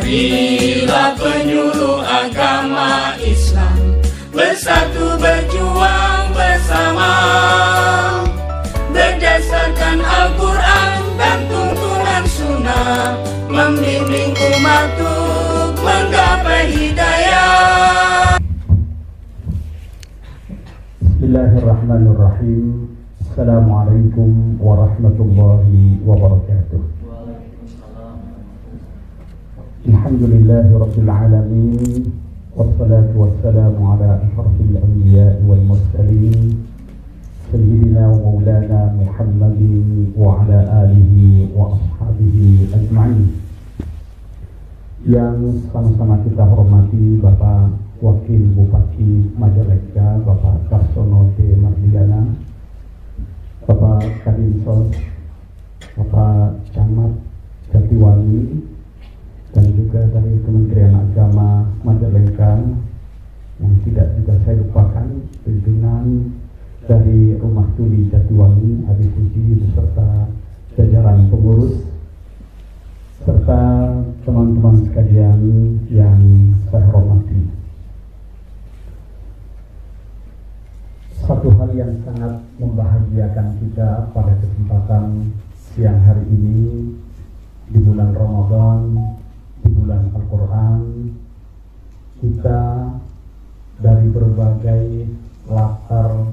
Marilah penyuluh agama Islam bersatu berjuang bersama, berdasarkan Al-Quran dan tuntunan sunnah, membimbing umat untuk menggapai hidayah. Bismillahirrahmanirrahim. Assalamualaikum warahmatullahi wabarakatuh. Alhamdulillahi rabbil alamin, wassalatu wassalamu ala asyrafil anbiya'i wal mursalin, sayyidina wa maulana Muhammadin wa ala alihi wa ashabihi ajma'in. Yang sama-sama kita hormati Bapak Wakil Bupati Majalengka, Bapak Karsono T. Mardiana, Bapak Kadinsos, Bapak Camat Jatiwangi, dan juga dari Kementerian Agama Majalengka, yang tidak juga saya lupakan pimpinan dari Rumah Tuli Jatiwangi, Habib Puji, beserta jajaran pengurus, serta teman-teman sekalian yang saya hormati. Satu hal yang sangat membahagiakan kita pada kesempatan siang hari ini di bulan Ramadan, di bulan Al-Quran, kita dari berbagai latar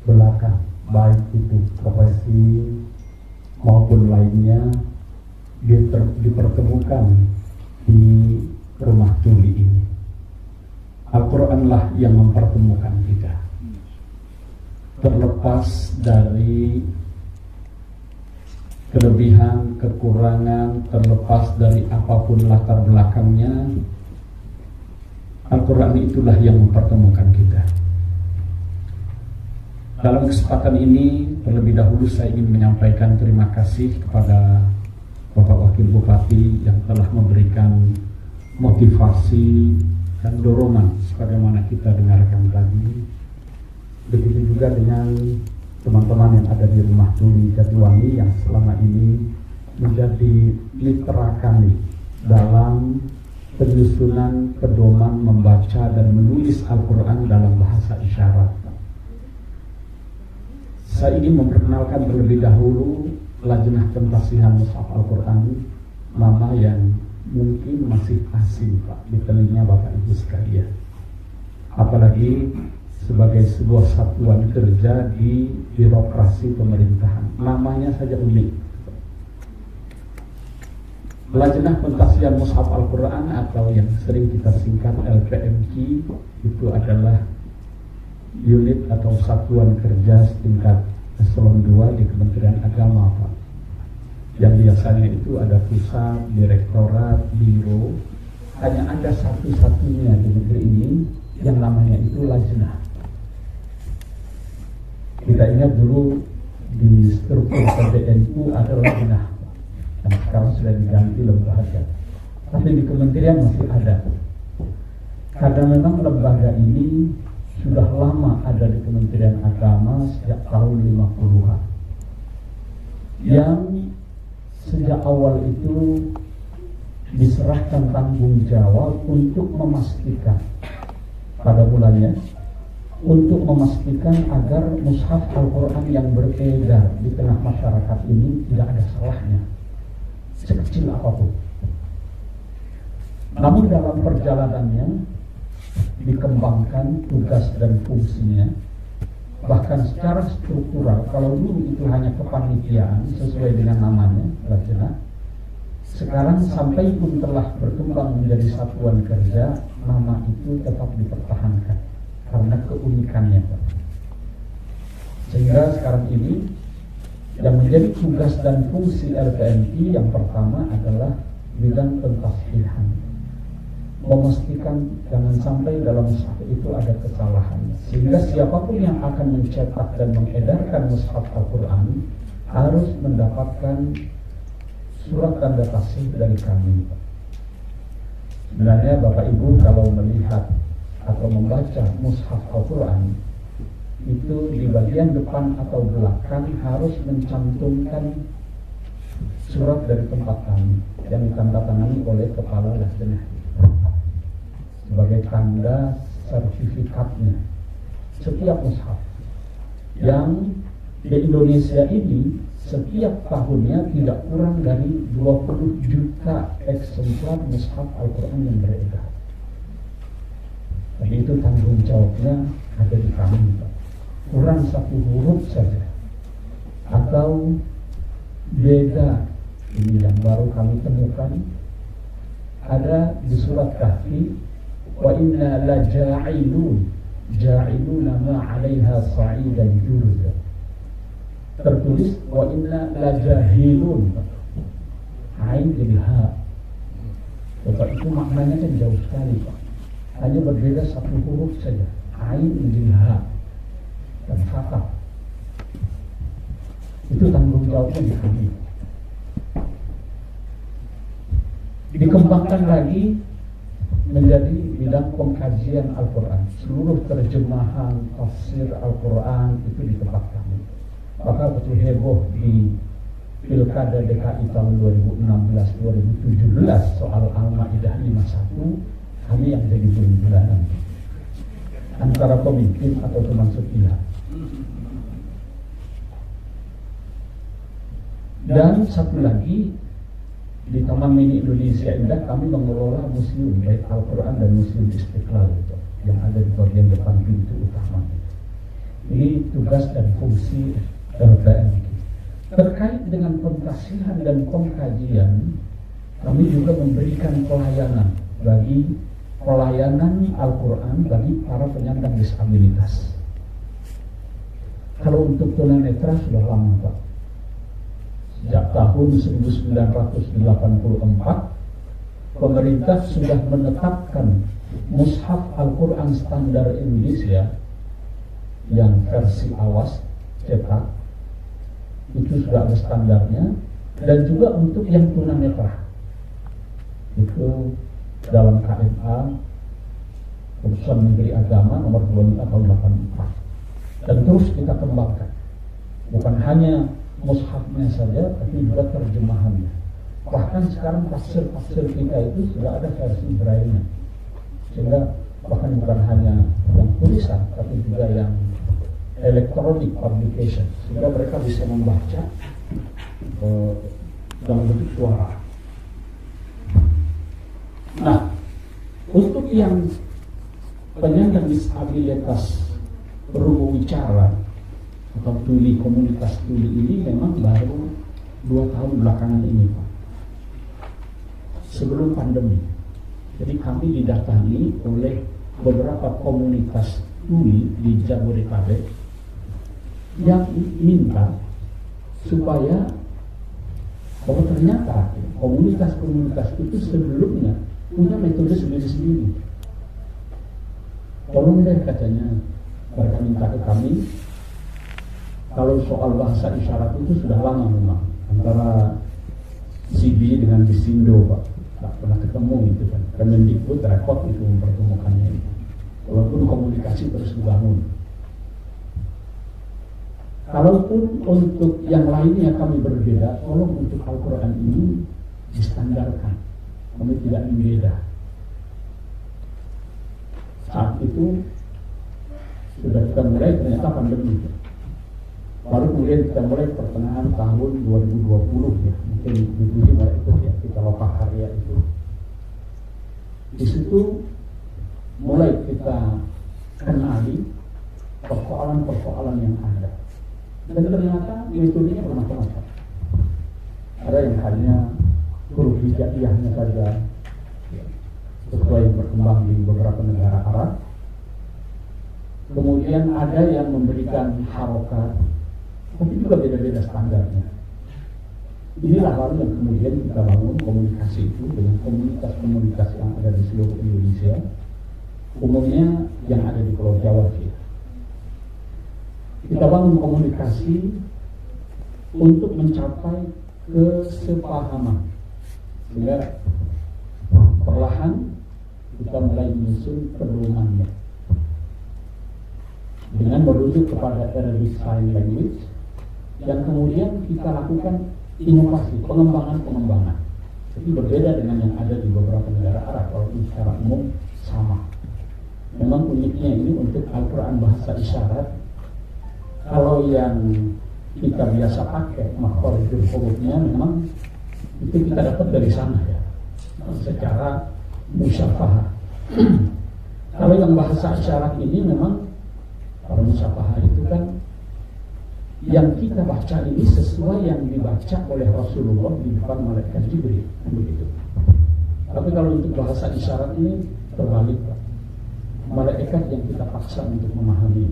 belakang, baik itu profesi maupun lainnya, dipertemukan di Rumah Tuli ini. Al-Quranlah yang mempertemukan kita. Terlepas dari kelebihan, kekurangan, terlepas dari apapun latar belakangnya, Al-Quran itulah yang mempertemukan kita. Dalam kesempatan ini, terlebih dahulu saya ingin menyampaikan terima kasih kepada Bapak Wakil Bupati yang telah memberikan motivasi dan dorongan sebagaimana kita dengarkan tadi. Begitu juga dengan teman-teman yang ada di Rumah Tuli Jatiwangi yang selama ini menjadi mitra kami dalam penyusunan pedoman membaca dan menulis Al-Quran dalam bahasa isyarat. Saya ingin memperkenalkan terlebih dahulu Lajnah Pentasihan Mushaf Al-Quran, nama yang mungkin masih asing Pak di telinga Bapak Ibu sekalian, apalagi sebagai sebuah satuan kerja di birokrasi pemerintahan. Namanya saja unik. Lajnah Pentasihan Mushaf Al-Quran atau yang sering kita singkat LPMQ itu adalah unit atau satuan kerja setingkat eselon 2 di Kementerian Agama Pak. Yang biasanya itu ada pusat, direktorat, biro. Hanya ada satu-satunya di negeri ini yang namanya itu Lajnah. Kita ingat dulu di struktur PBNU ada Lajnah, dan sekarang sudah diganti lembaga. Tapi di kementerian masih ada. Karena memang lembaga ini sudah lama ada di Kementerian Agama sejak tahun 50-an. Yang sejak awal itu diserahkan tanggung jawab untuk memastikan pada bulannya, untuk memastikan agar mushaf Al-Quran yang beredar di tengah masyarakat ini tidak ada salahnya, sekecil apapun. Namun dalam perjalanannya dikembangkan tugas dan fungsinya, bahkan secara struktural. Kalau dulu itu hanya kepanitiaan sesuai dengan namanya, Lajnah, sekarang sampai pun telah berkembang menjadi satuan kerja, nama itu tetap dipertahankan karena keunikannya. Sehingga sekarang ini yang menjadi tugas dan fungsi LPMP yang pertama adalah bidang pentasihan, memastikan jangan sampai dalam mushaf itu ada kesalahan, sehingga siapapun yang akan mencetak dan mengedarkan mushaf Al-Quran harus mendapatkan surat tanda tasih dari kami. Sebenarnya Bapak Ibu kalau melihat atau membaca mushaf Al-Quran itu di bagian depan atau belakang harus mencantumkan surat dari tempat kami yang ditandatangani oleh kepala Lasdena sebagai tanda sertifikatnya setiap mushaf yang di Indonesia ini setiap tahunnya tidak kurang dari 20 juta eksemplar mushaf Al-Quran yang beredar. Jadi itu tanggung jawabnya ada di kami, Pak. Kurang satu huruf saja atau beda, ini yang baru kami temukan ada di surat Kahfi, wa inna la ja'iluna ma 'alaiha sa'idan jurza. Tertulis wa inna la jahilun, ain jadi ha. Bapak itu maknanya kan jauh sekali, Pak. Hanya berbeda satu huruf saja, ain menjadi ha dan fathah. Itu tanggung jawabnya di kami. Dikembangkan lagi menjadi bidang pengkajian Al-Quran. Seluruh terjemahan tafsir Al-Quran itu di tempat kami. Maka betul heboh di Pilkada DKI tahun 2016-2017 soal Al-Ma'idah 51, kami yang jadi bulanan antara pemimpin atau teman sepihak. Dan satu lagi, di Taman Mini Indonesia Indah kami mengelola museum baik Al-Quran dan Museum Istiqlal itu, yang ada di bagian depan pintu utama. Ini tugas dan fungsi LPMG. Terkait dengan pengkasihan dan pengkajian, kami juga memberikan pelayanan Al-Quran bagi para penyandang disabilitas. Kalau untuk tunanetra sudah lama, Pak. Sejak tahun 1984, pemerintah sudah menetapkan mushaf Al-Quran standar Indonesia yang versi awas cetak, itu sudah ada standarnya, dan juga untuk yang tunanetra itu dalam KMA Keputusan Menteri Agama nomor 25 tahun 84, dan terus kita kembangkan, bukan hanya mushafnya saja, tapi juga terjemahannya. Bahkan sekarang tafsir kita itu sudah ada versi braille-nya, sehingga bahkan bukan hanya yang tulisan, tapi juga yang electronic publication, sehingga mereka bisa membaca dalam bentuk suara. Nah, untuk yang penyandang disabilitas perlu bicara atau komunitas tuli ini memang baru 2 tahun belakangan ini, Pak. Sebelum pandemi. Jadi kami didatangi oleh beberapa komunitas tuli di Jabodetabek yang minta supaya bahwa ternyata komunitas-komunitas itu sebelumnya punya metode sendiri-sendiri. Tolong deh, katanya, mereka minta ke kami. Kalau soal bahasa isyarat itu sudah lama memang antara CB dengan Bisindo, Pak, tak pernah ketemu itu kan. Kemendikbud repot itu mempertemukannya itu. Walaupun komunikasi terus dibangun. Kalaupun untuk yang lainnya kami berbeda, tolong untuk Al-Quran ini distandarkan. Kami tidak membeda. Saat itu sudah kita mulai, ternyata pandemi. Baru kemudian kita mulai pertengahan tahun 2020 ya, mungkin dipuji mulai ikut ya, kita Lokakarya itu. Di situ mulai kita kenali persoalan-persoalan yang ada. Dan ternyata metodenya bermacam-macam. Ada yang hanya huruf hijaiyahnya saja, ya, sesuai yang berkembang di beberapa negara Arab. Kemudian ada yang memberikan harokat, tapi juga beda-beda standarnya. Inilah lalu yang kemudian kita bangun komunikasi itu dengan komunitas-komunitas yang ada di seluruh Indonesia, umumnya yang ada di Pulau Jawa. Kita bangun komunikasi untuk mencapai kesepahaman, sehingga perlahan kita mulai menyusun pedomannya dengan merujuk kepada Arabic Sign Language, yang kemudian kita lakukan inovasi, pengembangan. Jadi berbeda dengan yang ada di beberapa negara Arab, walaupun secara umum sama. Memang uniknya ini untuk Al-Quran bahasa isyarat, kalau yang kita biasa pakai makhorijul hurufnya memang itu kita dapat dari sana ya, secara musyafahah. Kalau yang bahasa isyarat ini memang kalau musyafahah itu kan yang kita baca ini sesuai yang dibaca oleh Rasulullah di depan malaikat Jibril, begitu. Tapi kalau untuk bahasa isyarat ini terbalik, Pak. Malaikat yang kita paksa untuk memahami.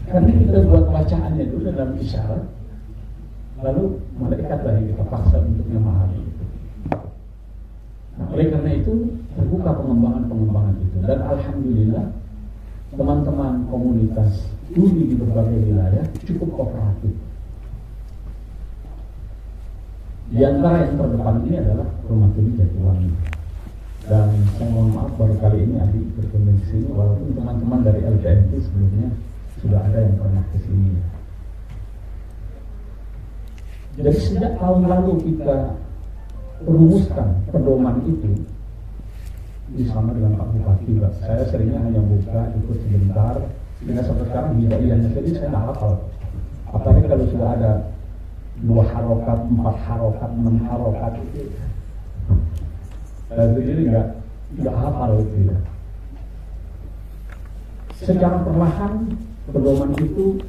Karena kita buat bacaannya dulu dalam isyarat, lalu malaikatlah yang kita paksa untuk memahami. Nah, oleh karena itu terbuka pengembangan itu, dan alhamdulillah teman-teman komunitas studi di berbagai wilayah cukup kooperatif. Di antara yang terdepan ini adalah Rumah Tuli Jatiwangi. Dan saya mohon maaf baru kali ini adik berkunjung ke sini, walaupun teman-teman dari LPMT sebelumnya sudah ada yang pernah ke sini. Jadi sejak tahun lalu kita rumuskan pedoman itu bersama dengan Pak Bupati. Saya seringnya hanya buka ikut sebentar, sehingga sampai sekarang hidayahnya jadi saya tidak hafal. Apalagi kalau sudah ada 2 harokat, 4 harokat, 6 harokat itu saya sendiri tidak hafal itu ya. Secara perlahan pedoman itu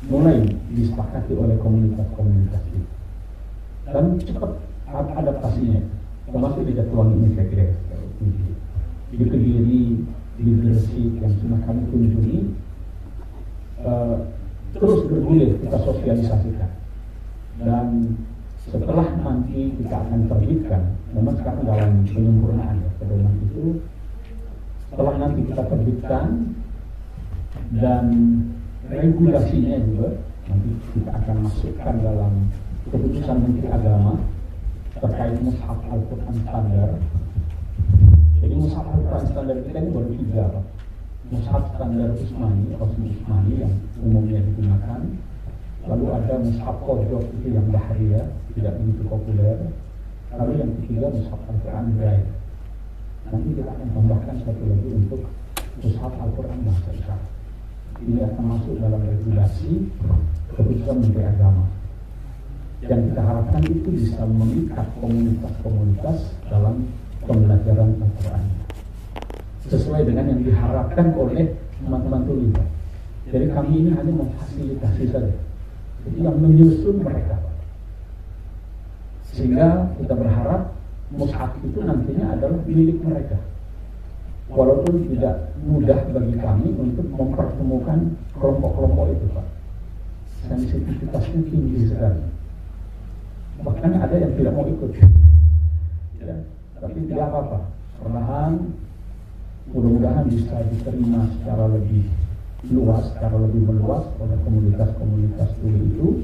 mulai disepakati oleh komunitas-komunitas itu, dan cepat adaptasinya, termasuk di Jatiwangi ini saya kira. Di Kediri, di Gresik yang sudah kami kunjungi, terus bergulir kita sosialisasikan. Dan setelah nanti kita akan terbitkan, memang sekarang dalam penyempurnaan ya, pedoman itu. Setelah nanti kita terbitkan dan regulasinya juga nanti kita akan masukkan dalam keputusan Menteri Agama terkait mushaf Al-Quran standar. Jadi mushaf Al-Quran standar kita ini baru 3, Pak. Mushaf standar Utsmani, Osman Utsmani yang umumnya digunakan. Lalu ada mushaf Qodjok itu yang Bahriyah, tidak begitu populer. Lalu yang ketiga mushaf Al-Quran Braille. Nanti kita akan tambahkan satu lagi untuk mushaf Al-Quran bahasa isyarat. Ini akan masuk dalam regulasi keputusan Menteri Agama. Yang kita harapkan itu bisa mengikat komunitas-komunitas dalam pembelajaran Al-Quran sesuai dengan yang diharapkan oleh teman-teman tuli. Jadi kami ini hanya memfasilitasi saja, jadi yang menyusun mereka, sehingga kita berharap mushaf itu nantinya adalah milik mereka, walaupun tidak mudah bagi kami untuk mempertemukan kelompok-kelompok itu, Pak. Sensitivitasnya tinggi sekali, bahkan ada yang tidak mau ikut ya, tapi tidak apa-apa, perlahan mudah-mudahan bisa diterima secara lebih luas, secara lebih meluas oleh komunitas-komunitas tuli itu.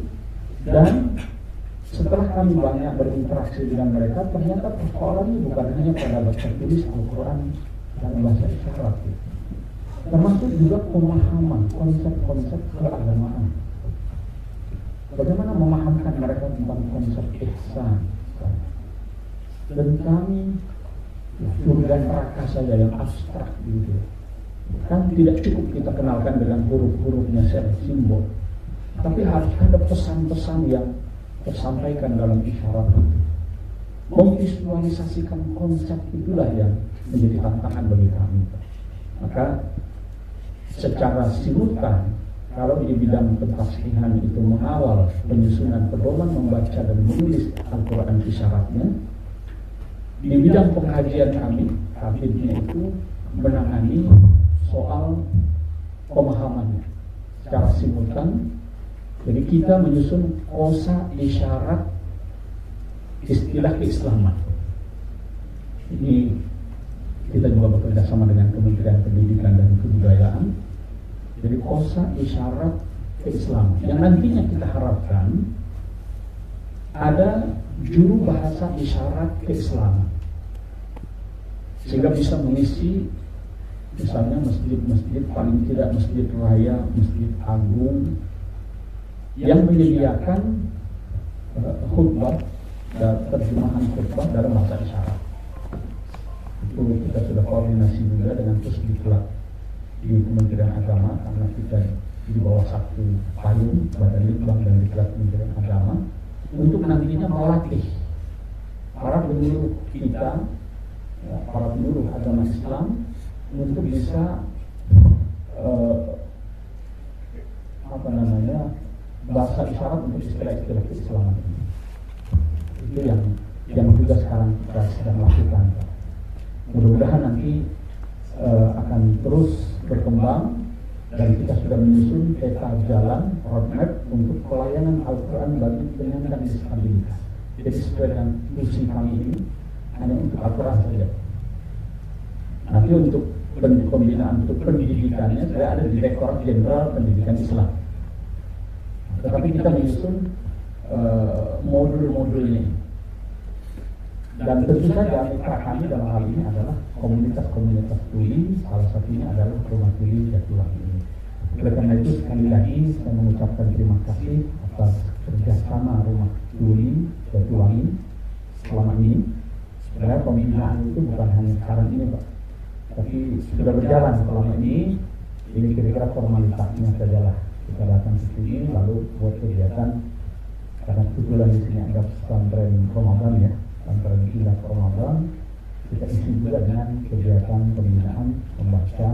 Dan setelah kami banyak berinteraksi dengan mereka, ternyata persoalannya bukan hanya pada baca tulis Al-Quran dan bahasa isyarat, termasuk juga pemahaman konsep-konsep keagamaan. Bagaimana memahamkan mereka tentang konsep ihsan. Dan kami surga neraka saja yang abstrak gitu, kan tidak cukup kita kenalkan dengan huruf-hurufnya simbol, tapi harus ada pesan-pesan yang tersampaikan dalam isyarat itu. Memvisualisasikan konsep itulah yang menjadi tantangan bagi kami. Maka secara simultan, kalau di bidang pentafsiran itu mengawal penyusunan pedoman membaca dan menulis Al-Quran isyaratnya, di bidang pengkajian kami, kabinetnya itu menangani soal pemahamannya secara simultan. Jadi kita menyusun kosa isyarat istilah keislaman. Ini kita juga bekerja sama dengan Kementerian Pendidikan dan Kebudayaan. Jadi kosa isyarat keislaman yang nantinya kita harapkan ada juru bahasa isyarat keislaman, sehingga bisa mengisi misalnya masjid-masjid, paling tidak masjid raya, masjid agung, yang menyediakan khutbah dan terjemahan khutbah dalam bahasa isyarat. Itu kita sudah koordinasi juga dengan Pusdiklat di Kementerian Agama, karena kita di bawah satu payung Badan Litbang dan Diklat Kementerian Agama, untuk nantinya melatih para penyuluh kita, ya, para penyuluh agama Islam untuk bisa bahasa isyarat untuk istilah-istilah keislaman ini. Itu yang juga sekarang kita sedang lakukan. Mudah-mudahan nanti akan terus berkembang, dan kita sudah menyusun peta jalan roadmap untuk pelayanan Al-Quran bagi penyandang disabilitas. Jadi sesuai dengan misi kami ini hanya untuk Al-Quran saja. Nanti untuk pembinaan untuk pendidikannya sudah ada Direktorat Jenderal Pendidikan Islam. Tetapi kita menyusun modul-modulnya. Dan tentu saja mitra kami dalam hal ini adalah komunitas-komunitas tuli, salah satunya adalah Rumah Tuli Jatiwangi ini. Oleh karena itu sekali lagi saya mengucapkan terima kasih atas kerjasama Rumah Tuli Jatiwangi selama ini. Sebenarnya pembinaan itu bukan hanya sekarang ini, Pak, tapi sudah berjalan selama ini. Ini kira-kira formalitasnya sajalah. Kita datang ke sini lalu buat kegiatan, karena kebetulan di sini ada pesantren Ramadan ya, pesantren Kilat Ramadan. Kita isi juga dengan kegiatan pembinaan membaca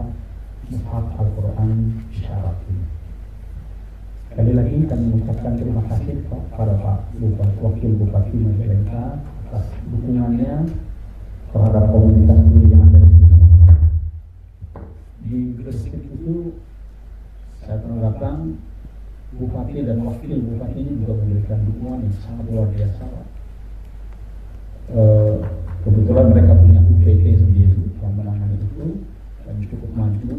Mushaf Al-Quran isyarat ini. Sekali lagi kami mengucapkan terima kasih kepada Pak Bupati, Wakil Bupati Majalengka atas dukungannya terhadap komunitas ini yang ada di sini. Di Gresik itu saya pernah datang, Bupati dan Wakil Bupati ini juga memberikan dukungan yang sangat luar biasa. Kebetulan mereka punya UPT sendiri yang menangani itu dan cukup maju.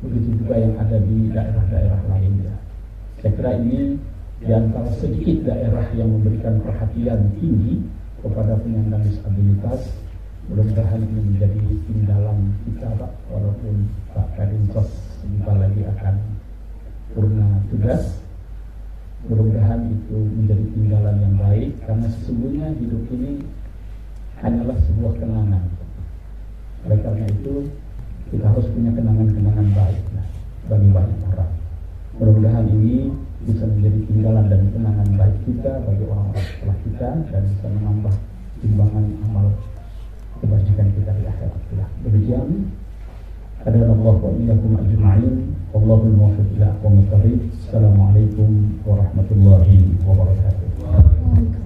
Begitu juga yang ada di daerah-daerah lainnya. Saya kira ini di antara sedikit daerah yang memberikan perhatian tinggi kepada penyandang disabilitas. Mudah-mudahan ini menjadi tinggalan kita, Pak, walaupun Pak Kadinsos sebentar lagi akan purna tugas. Mudah-mudahan itu menjadi tinggalan yang baik, karena sesungguhnya hidup ini hanyalah sebuah kenangan. Oleh karena itu kita harus punya kenangan-kenangan baik bagi banyak orang. Mudah-mudahan ini bisa menjadi tinggalan dan kenangan baik kita bagi orang-orang setelah kita, dan bisa menambah timbangan amal kebajikan kita di akhirat kelak. Demikian, hadanallahu wa iyyakum ajma'in. Wallahul muwaffiq ila aqwamit thoriq. Assalamualaikum warahmatullahi wabarakatuh.